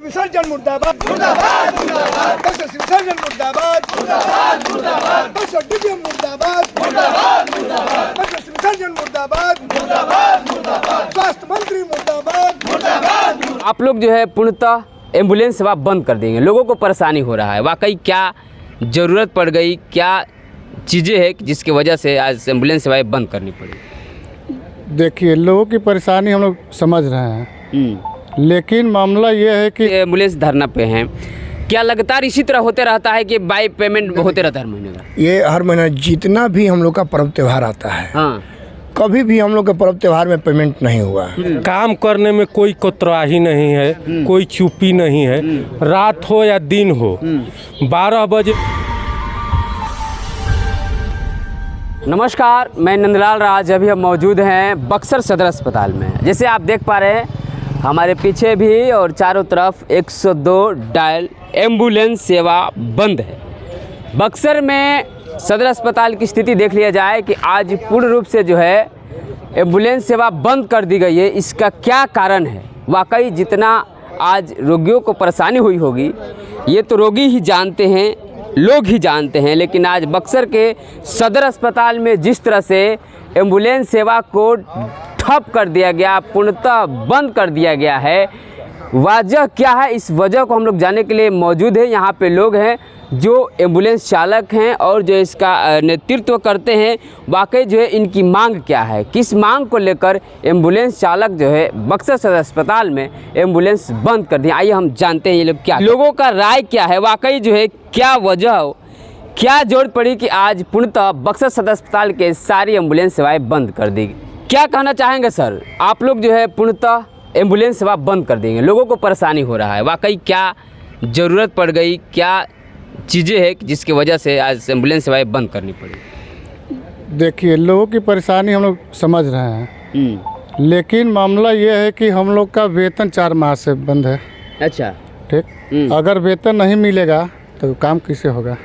विसर्जन मुर्दाबाद मुर्दाबाद मुर्दाबाद, बस विसर्जन मुर्दाबाद मुर्दाबाद मुर्दाबाद, बस डीएम मुर्दाबाद मुर्दाबाद मुर्दाबाद, बस विसर्जन मुर्दाबाद मुर्दाबाद मुर्दाबाद, स्वास्थ्य मंत्री मुर्दाबाद मुर्दाबाद। आप लोग जो है पूर्णतः एम्बुलेंस सेवा बंद कर देंगे, लोगों को परेशानी हो रहा है, वाकई क्या ज़रूरत पड़ गई, क्या चीज़ें हैं जिसकी वजह से आज एम्बुलेंस सेवाएं बंद करनी पड़ी? देखिए, लोगों की परेशानी हम लोग समझ रहे हैं, लेकिन मामला ये है कि एम्बुलेंस धरना पे हैं, क्या लगातार इसी तरह होते रहता है कि बाई पेमेंट होते रहता है हर महीने का? ये हर महीना जितना भी हम लोग का पर्व त्यौहार आता है, हाँ, कभी भी हम लोग के पर्व त्यौहार में पेमेंट नहीं हुआ। काम करने में कोई कोतराही नहीं है, कोई चुप्पी नहीं है, रात हो या दिन हो, 12 बजे। नमस्कार, मैं नंदलाल राज। अभी हम मौजूद हैं बक्सर सदर अस्पताल में। जैसे आप देख पा रहे हैं हमारे पीछे भी और चारों तरफ 102 डायल एम्बुलेंस सेवा बंद है। बक्सर में सदर अस्पताल की स्थिति देख लिया जाए कि आज पूर्ण रूप से जो है एम्बुलेंस सेवा बंद कर दी गई है। इसका क्या कारण है? वाकई जितना आज रोगियों को परेशानी हुई होगी ये तो रोगी ही जानते हैं, लोग ही जानते हैं, लेकिन आज बक्सर के सदर अस्पताल में जिस तरह से एम्बुलेंस सेवा को ठप कर दिया गया, पूर्णतः बंद कर दिया गया है, वजह क्या है? इस वजह को हम लोग जानने के लिए मौजूद हैं। यहाँ पे लोग हैं जो एम्बुलेंस चालक हैं और जो इसका नेतृत्व करते हैं। वाकई जो है इनकी मांग क्या है, किस मांग को लेकर एम्बुलेंस चालक जो है बक्सर सदर अस्पताल में एम्बुलेंस बंद कर दिया। आइए हम जानते हैं ये लोग क्या, लोगों का राय क्या है, वाकई जो है क्या वजह, क्या जरूरत पड़ी कि आज पूर्णतः बक्सर सदर अस्पताल के सारी एम्बुलेंस सेवाएँ बंद कर दी। क्या कहना चाहेंगे सर? आप लोग जो है पूर्णतः एम्बुलेंस सेवा बंद कर देंगे, लोगों को परेशानी हो रहा है, वाकई क्या ज़रूरत पड़ गई, क्या चीज़ें हैं जिसकी वजह से आज एम्बुलेंस सेवाएं बंद करनी पड़ी? देखिए, लोगों की परेशानी हम लोग समझ रहे हैं, लेकिन मामला ये है कि हम लोग का वेतन 4 माह से बंद है। अच्छा, ठीक, अगर वेतन नहीं मिलेगा तो काम कैसे होगा?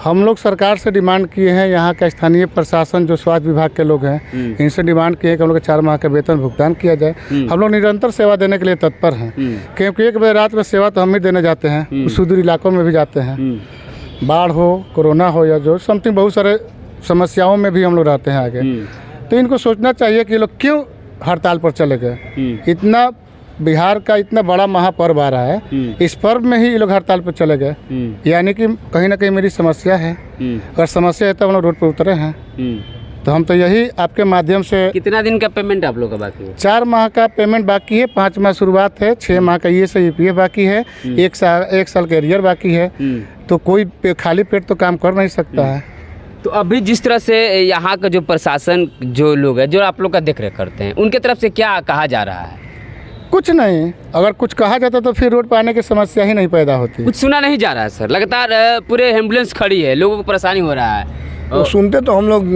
हम लोग सरकार से डिमांड किए हैं, यहाँ का स्थानीय प्रशासन जो स्वास्थ्य विभाग के लोग हैं इनसे डिमांड किए हैं कि हम लोग 4 माह का वेतन भुगतान किया जाए। हम लोग निरंतर सेवा देने के लिए तत्पर हैं, क्योंकि 1 बजे रात में सेवा तो हम ही देने जाते हैं, सुदूर इलाकों में भी जाते हैं, बाढ़ हो, कोरोना हो या जो समथिंग बहुत सारे समस्याओं में भी हम लोग रहते हैं आगे। तो इनको सोचना चाहिए कि ये लोग क्यों हड़ताल पर चले गए। इतना बिहार का इतना बड़ा महापर्व आ रहा है, इस पर्व में ही ये लोग हड़ताल पर चले गए, यानी कि कहीं ना कहीं मेरी समस्या है। अगर समस्या है तो हम लोग रोड पर उतरे हैं। तो हम तो यही आपके माध्यम से, कितना दिन का पेमेंट आप लोग का बाकी है? 4 माह का पेमेंट बाकी है, 5 माह शुरुआत है, 6 माह का EPF बाकी है, 1 साल का एरियर बाकी है। तो कोई खाली पेट तो काम कर नहीं सकता है। तो अभी जिस तरह से यहाँ का जो प्रशासन, जो लोग हैं जो आप लोग का देख रेख करते हैं, उनके तरफ से क्या कहा जा रहा है? कुछ नहीं, अगर कुछ कहा जाता तो फिर रोड पर आने की समस्या ही नहीं पैदा होती। कुछ सुना नहीं जा रहा है सर, लगातार पूरे एम्बुलेंस खड़ी है, लोगों को परेशानी हो रहा है। वो सुनते तो हम लोग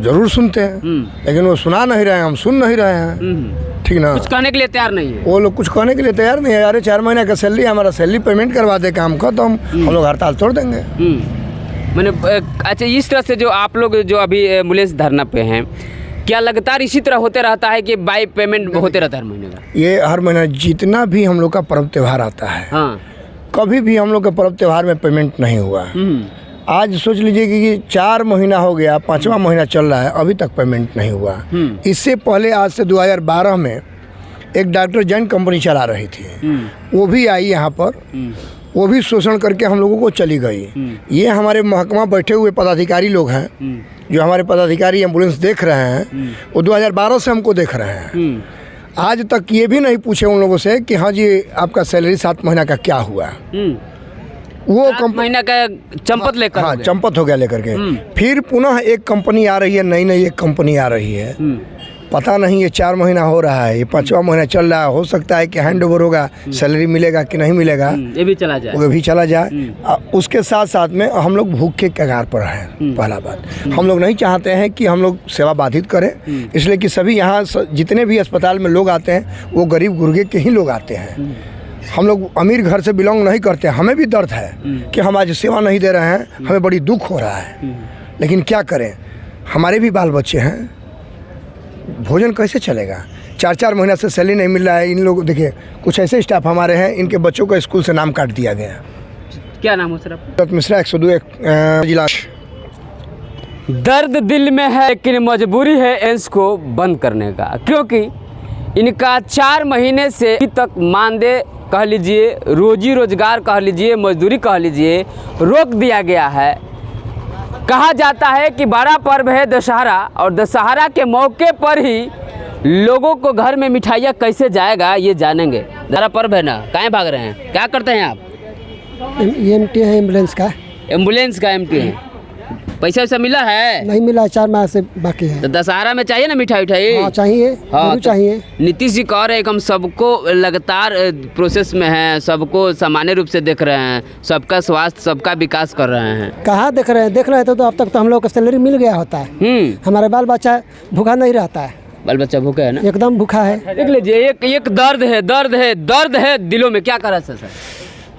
जरूर सुनते हैं, लेकिन वो सुना नहीं रहे हैं, हम सुन नहीं रहे हैं, ठीक ना? कुछ कहने के लिए तैयार नहीं है वो लोग, कुछ कहने के लिए तैयार नहीं है। अरे 4 महीने का सैलरी, हमारा सैलरी पेमेंट करवा दे काम का, तो हम लोग हड़ताल तोड़ देंगे। मैंने अच्छा, इस तरह से जो आप लोग जो अभी एम्बुलेंस धरना पे हैं, क्या लगातार इसी तरह होते रहता है कि बाई पेमेंट होते रहता है हर महीने का? ये हर महीना जितना भी हम लोग का पर्व त्यौहार आता है, हाँ, कभी भी हम लोग के पर्व त्यौहार में पेमेंट नहीं हुआ। आज सोच लीजिए कि 4 महीना हो गया, 5वां महीना चल रहा है, अभी तक पेमेंट नहीं हुआ। इससे पहले आज से 2012 में एक डॉक्टर जैन कंपनी चला रही थी, वो भी आई यहाँ पर, वो भी शोषण करके हम लोगों को चली गई। ये हमारे महकमा बैठे हुए पदाधिकारी लोग हैं, जो हमारे पदाधिकारी एम्बुलेंस देख रहे हैं, वो 2012 से हमको देख रहे हैं। आज तक ये भी नहीं पूछे उन लोगों से कि हाँ जी आपका सैलरी 7 महीना का क्या हुआ। वो 7 महीना का चंपत लेकर, हाँ, चंपत हो गया लेकर के। फिर पुनः एक कंपनी आ रही है, नई एक कंपनी आ रही है, पता नहीं ये 4 महीना हो रहा है, ये 5वां महीना चल रहा है। हो सकता है कि हैंड ओवर होगा, सैलरी मिलेगा कि नहीं मिलेगा, ये भी चला जाए, वो भी चला जाए। उसके साथ साथ में हम लोग भूख के कगार पर हैं। पहला बात, हम लोग नहीं चाहते हैं कि हम लोग सेवा बाधित करें, इसलिए कि सभी यहाँ जितने भी अस्पताल में लोग आते हैं वो गरीब गुर्गे के ही लोग आते हैं। हम लोग अमीर घर से बिलोंग नहीं करते, हमें भी दर्द है कि हम आज सेवा नहीं दे रहे हैं, हमें बड़ी दुख हो रहा है, लेकिन क्या करें, हमारे भी बाल बच्चे हैं, भोजन कैसे चलेगा? 4 महीना से सैलरी नहीं मिल रहा है। इन लोग देखिए, कुछ ऐसे स्टाफ हमारे हैं, इनके बच्चों को स्कूल से नाम काट दिया गया। क्या नाम हो सर आपका? मिश्रा 102 जिला। दर्द दिल में है लेकिन मजबूरी है एम्स को बंद करने का, क्योंकि इनका 4 महीने से अभी तक मानदेय कह लीजिए, रोजी रोजगार कह लीजिए, मजदूरी कह लीजिए, रोक दिया गया है। कहा जाता है कि बड़ा पर्व है दशहरा, और दशहरा के मौके पर ही लोगों को घर में मिठाइयाँ कैसे जाएगा ये जानेंगे। दशहरा पर्व है ना, कहाँ भाग रहे हैं, क्या करते हैं आप? एमटी है, एम्बुलेंस का। एम्बुलेंस का एमटी है। पैसा वैसा मिला है? नहीं मिला, 4 माह से बाकी है। तो दशहरा में चाहिए ना मिठाई उठाई? हाँ चाहिए, हाँ, चाहिए। नीतीश जी कह रहे हैं कि हम सबको लगातार प्रोसेस में हैं, सबको सामान्य रूप से देख रहे हैं, सबका स्वास्थ्य सबका विकास कर रहे हैं। कहाँ देख रहे हैं? देख रहे थे तो अब तक तो हम लोग को सैलरी मिल गया होता है। हमारे बाल बच्चा भूखा नहीं रहता है। बाल बच्चा भूखा है ना? एकदम भूखा है। देख लीजिए, एक दर्द है, दर्द है, दर्द है दिलों में। क्या करा सर?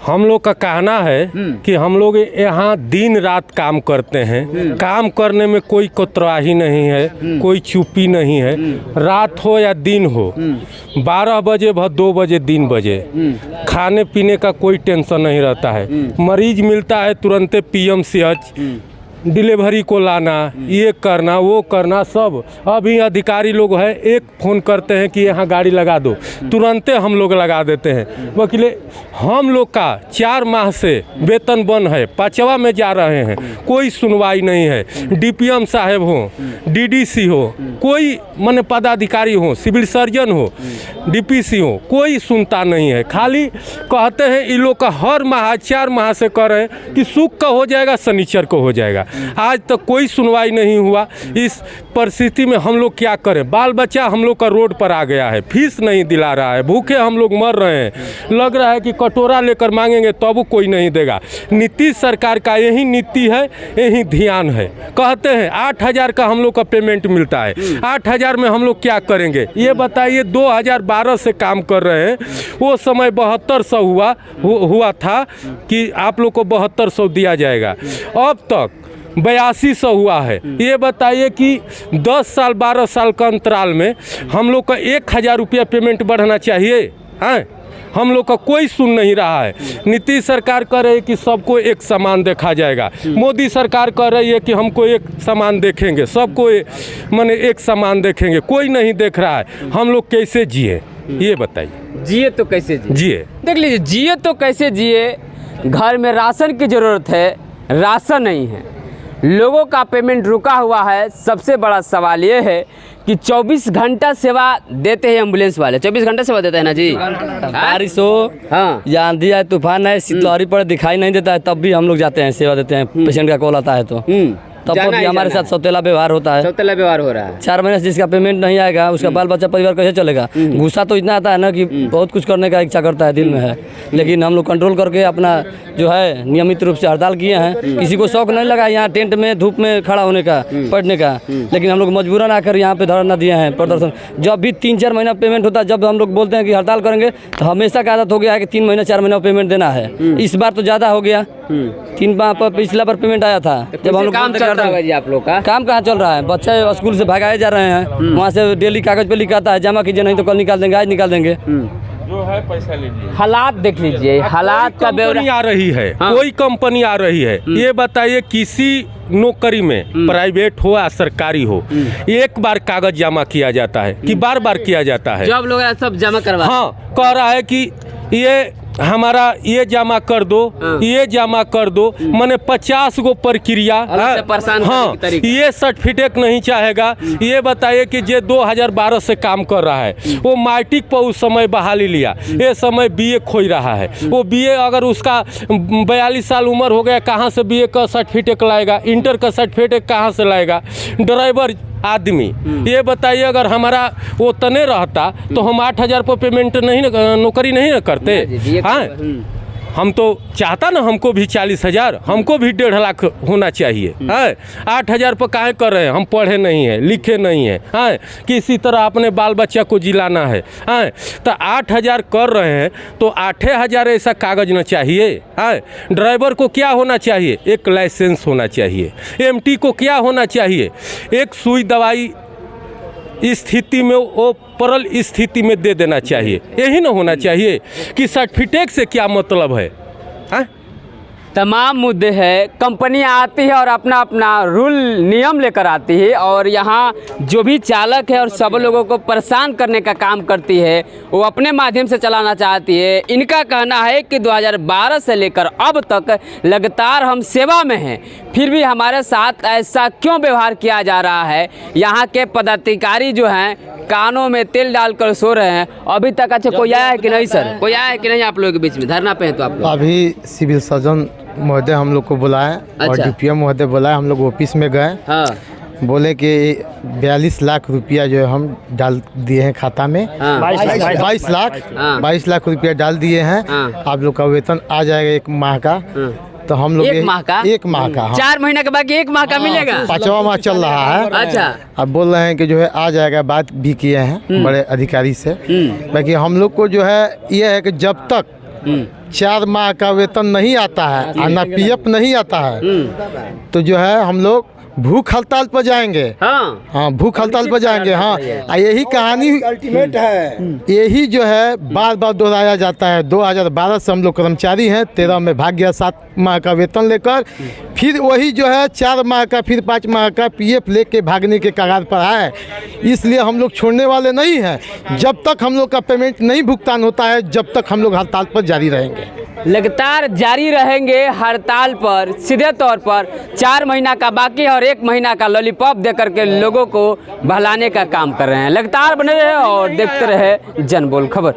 हम लोग का कहना है कि हम लोग यहाँ दिन रात काम करते हैं, काम करने में कोई कोतराही नहीं है, कोई चुप्पी नहीं है। रात हो या दिन हो, 12 बजे 2 बजे 3 बजे खाने पीने का कोई टेंशन नहीं रहता है। मरीज मिलता है तुरंत पीएमसीएच, डिलीवरी को लाना, ये करना वो करना सब। अभी अधिकारी लोग हैं, एक फ़ोन करते हैं कि यहाँ गाड़ी लगा दो, तुरंते हम लोग लगा देते हैं। वकीले हम लोग का 4 माह से वेतन बंद है, 5वां में जा रहे हैं, कोई सुनवाई नहीं है। डीपीएम साहब हो, डीडीसी हो, कोई माने पदाधिकारी हो, सिविल सर्जन हो, डीपीसी हो, कोई सुनता नहीं है। खाली कहते हैं इन लोग का हर माह 4 माह से कर रहे हैं कि शुक्र का हो जाएगा, शनिचर को हो जाएगा। आज तक कोई सुनवाई नहीं हुआ। इस परिस्थिति में हम लोग क्या करें? बाल बच्चा हम लोग का रोड पर आ गया है, फीस नहीं दिला रहा है, भूखे हम लोग मर रहे हैं। लग रहा है कि कटोरा लेकर मांगेंगे तब कोई नहीं देगा। नीतीश सरकार का यही नीति है, यही ध्यान है। कहते हैं 8,000 का हम लोग का पेमेंट मिलता है, 8,000 में हम लोग क्या करेंगे ये बताइए। 2012 से काम कर रहे हैं, वो समय 7200 हुआ था कि आप लोग को 7200 दिया जाएगा, अब तक 8200 हुआ है। ये बताइए कि 10 साल 12 साल का अंतराल में हम लोग का 1000 रुपया पेमेंट बढ़ना चाहिए। हैं, हम लोग का कोई सुन नहीं रहा है। नीतीश सरकार कह रही है कि सबको एक समान देखा जाएगा, मोदी सरकार कह रही है कि हमको एक समान देखेंगे, सबको माने एक समान देखेंगे, कोई नहीं देख रहा है। हम लोग कैसे जिए ये बताइए? जिए तो कैसे जिए? देख लीजिए, जिए तो कैसे जिए। घर में राशन की ज़रूरत है, राशन नहीं है, लोगों का पेमेंट रुका हुआ है। सबसे बड़ा सवाल ये है कि 24 घंटा सेवा देते हैं एम्बुलेंस वाले, 24 घंटा सेवा देते हैं ना जी। बारिश हो, हाँ, या आंधी आए, तूफान आए, शीतलहरी पर दिखाई नहीं देता है, तब भी हम लोग जाते हैं, सेवा देते हैं। पेशेंट का कॉल आता है तो तब पर भी हमारे साथ सौतेला व्यवहार होता है। सौतेला व्यवहार हो रहा है। 4 महीने से जिसका पेमेंट नहीं आएगा उसका बाल बच्चा परिवार कैसे चलेगा? गुस्सा तो इतना आता है ना कि बहुत कुछ करने का इच्छा करता है, दिल में है, लेकिन हम लोग कंट्रोल करके अपना जो है नियमित रूप से हड़ताल किए हैं। किसी को शौक नहीं लगा यहाँ टेंट में धूप में खड़ा होने का, पढ़ने का, लेकिन हम लोग मजबूरन आकर यहाँ पे धरना दिए हैं, प्रदर्शन। जब भी 3-4 महीना पेमेंट होता है, जब हम लोग बोलते हैं कि हड़ताल करेंगे, तो हमेशा का आदत हो गया है कि 3 महीना 4 महीना पेमेंट देना है। इस बार तो ज़्यादा हो गया, 3 माह पर पिछला बार पेमेंट आया था। जब हम लोग काम चल रहा है जी आप लोग का? काम कहाँ चल रहा है? बच्चे स्कूल से भगाए जा रहे हैं, वहाँ से डेली कागज पे लिखा आता है जमा कीजिए, नहीं तो कल निकाल देंगे, आज निकाल देंगे। जो है पैसा लीजिए। हालात देख लीजिए, हालात का ब्यौरा आ रही है। हाँ। कोई कंपनी आ रही है, ये बताइए किसी नौकरी में, प्राइवेट हो या सरकारी हो, एक बार कागज जमा किया जाता है कि बार बार किया जाता है? जॉब लोग सब जमा करवा। हाँ, कह रहा है कि ये हमारा ये जमा कर दो, ये जमा कर दो, माने 50 गो प्रक्रिया। हाँ, ये सर्टिफिकेट नहीं चाहेगा। ये बताइए कि जे 2012 से काम कर रहा है, वो मैट्रिक पर उस समय बहाली लिया, ये समय बीए खोई रहा है। वो बीए अगर उसका 42 साल उम्र हो गया, कहाँ से बीए का सर्टिफिकेट लाएगा? इंटर का सर्टिफिकेट कहाँ से लाएगा? ड्राइवर आदमी, ये बताइए अगर हमारा वो तने रहता तो हम 8,000 पर पेमेंट नहीं, नौकरी नहीं न करते। हाँ, हम तो चाहता ना हमको भी 40,000, हमको भी 1.5 लाख होना चाहिए। हाँ, 8,000 पर काहे कर रहे हैं? हम पढ़े नहीं हैं, लिखे नहीं हैं। हाँ, किसी तरह अपने बाल बच्चा को जिलाना है। हाँ, तो 8,000 कर रहे हैं तो 8,000 ऐसा कागज ना चाहिए। हाँ, ड्राइवर को क्या होना चाहिए? एक लाइसेंस होना चाहिए। एमटी को क्या होना चाहिए? एक सुई दवाई स्थिति में वो परल स्थिति में दे देना चाहिए। यही ना होना चाहिए कि सर्टिफिकेट से क्या मतलब है, हाँ? तमाम मुद्दे हैं। कंपनियां आती है और अपना अपना रूल नियम लेकर आती है और यहाँ जो भी चालक है और सब लोगों को परेशान करने का काम करती है, वो अपने माध्यम से चलाना चाहती है। इनका कहना है कि 2012 से लेकर अब तक लगातार हम सेवा में हैं, फिर भी हमारे साथ ऐसा क्यों व्यवहार किया जा रहा है। यहाँ के पदाधिकारी जो हैं कानों में तेल डालकर सो रहे हैं। अभी तक अच्छा कोई आया है कि नहीं सर? कोई आया है कि नहीं आप लोगों के बीच में? धरना पे हैं तो आप लोग? अभी सिविल सर्जन महोदय हम लोग को बुलाए और अच्छा। डीपीएम महोदय बुलाए, हम लोग ऑफिस में गए। हाँ बोले कि 42 लाख रुपया जो है हम डाल दिए हैं खाता में। हाँ। 22 लाख रुपया डाल दिए हैं। हाँ। आप लोग का वेतन आ जाएगा 1 माह का। तो हम लोग एक माह का? 1 माह का, हाँ। 4 महीने के बाद 1 माह का मिलेगा? 5वां माह चल रहा है। अच्छा। अब बोल रहे हैं कि जो है आ जाएगा, बात भी किए हैं बड़े अधिकारी से। बाकी हम लोग को जो है ये है कि जब तक 4 माह का वेतन नहीं आता है और ना पीएफ नहीं आता है तो जो है हम लोग भूख हड़ताल पर जाएंगे। हाँ हाँ, भूख हड़ताल पर जाएंगे। हाँ, यही कहानी अल्टीमेट है। यही जो है बार बार दोहराया जाता है। 2012 से हम लोग कर्मचारी हैं, 13 में भाग गया 7 माह का वेतन लेकर, फिर वही जो है 4 माह का, फिर 5 माह का पीएफ लेके भागने के कगार पर है। इसलिए हम लोग छोड़ने वाले नहीं हैं। जब तक हम लोग का पेमेंट नहीं भुगतान होता है, जब तक हम लोग हड़ताल पर जारी रहेंगे। लगातार जारी रहेंगे हड़ताल पर। सीधे तौर पर 4 महीना का बाकी और 1 महीना का लॉलीपॉप दे करके लोगों को बहलाने का काम कर रहे हैं। लगातार बने रहे और देखते रहे जनबोल खबर।